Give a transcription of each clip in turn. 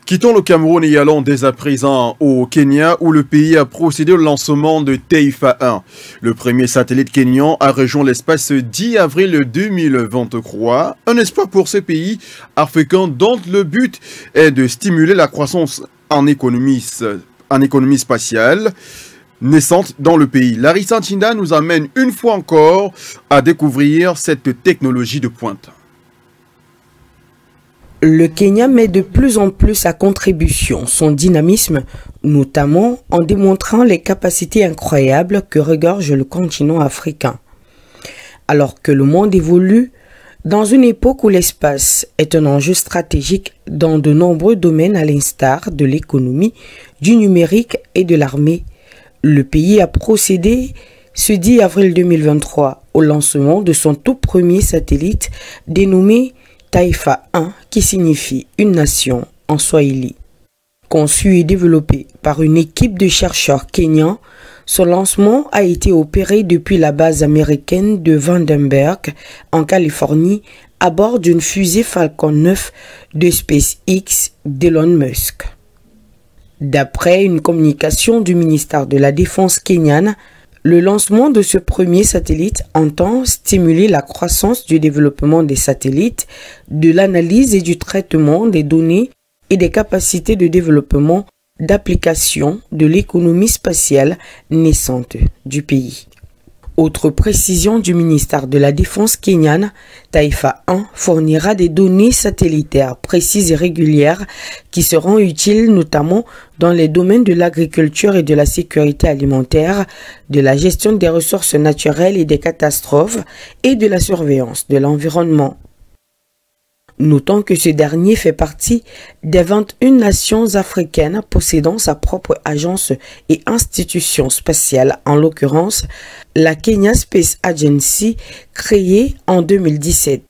Quittons le Cameroun et allons dès à présent au Kenya où le pays a procédé au lancement de Taifa 1. Le premier satellite kenyan a rejoint l'espace ce 10 avril 2023. Un espoir pour ce pays africain dont le but est de stimuler la croissance en économie spatiale naissante dans le pays. Larissa Ntinda nous amène une fois encore à découvrir cette technologie de pointe. Le Kenya met de plus en plus à contribution son dynamisme, notamment en démontrant les capacités incroyables que regorge le continent africain. Alors que le monde évolue dans une époque où l'espace est un enjeu stratégique dans de nombreux domaines à l'instar de l'économie, du numérique et de l'armée, le pays a procédé ce 10 avril 2023 au lancement de son tout premier satellite dénommé Taifa 1, qui signifie une nation en Swahili. Conçu et développé par une équipe de chercheurs kenyans, son lancement a été opéré depuis la base américaine de Vandenberg en Californie à bord d'une fusée Falcon 9 de SpaceX d'Elon Musk. D'après une communication du ministère de la Défense kenyane, le lancement de ce premier satellite entend stimuler la croissance du développement des satellites, de l'analyse et du traitement des données et des capacités de développement d'application de l'économie spatiale naissante du pays. Autre précision du ministère de la Défense kenyane, Taifa 1 fournira des données satellitaires précises et régulières qui seront utiles notamment dans les domaines de l'agriculture et de la sécurité alimentaire, de la gestion des ressources naturelles et des catastrophes et de la surveillance de l'environnement. Notons que ce dernier fait partie des 21 nations africaines possédant sa propre agence et institution spatiale, en l'occurrence la Kenya Space Agency, créée en 2017.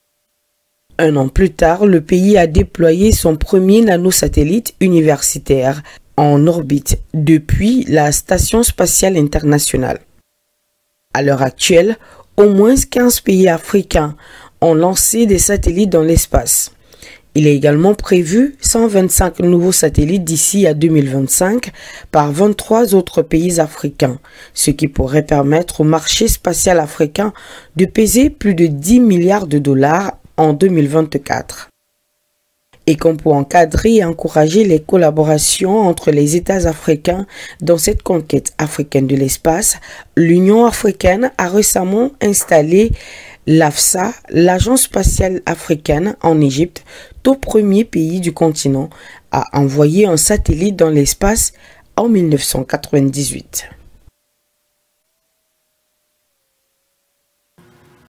Un an plus tard, le pays a déployé son premier nanosatellite universitaire en orbite depuis la Station spatiale internationale. À l'heure actuelle, au moins 15 pays africains ont lancé des satellites dans l'espace. Il est également prévu 125 nouveaux satellites d'ici à 2025 par 23 autres pays africains, ce qui pourrait permettre au marché spatial africain de peser plus de 10 milliards de dollars en 2024. Et qu'on peut encadrer et encourager les collaborations entre les États africains dans cette conquête africaine de l'espace, l'Union africaine a récemment installé l'AFSA, l'Agence spatiale africaine en Égypte, tout premier pays du continent à envoyer un satellite dans l'espace en 1998.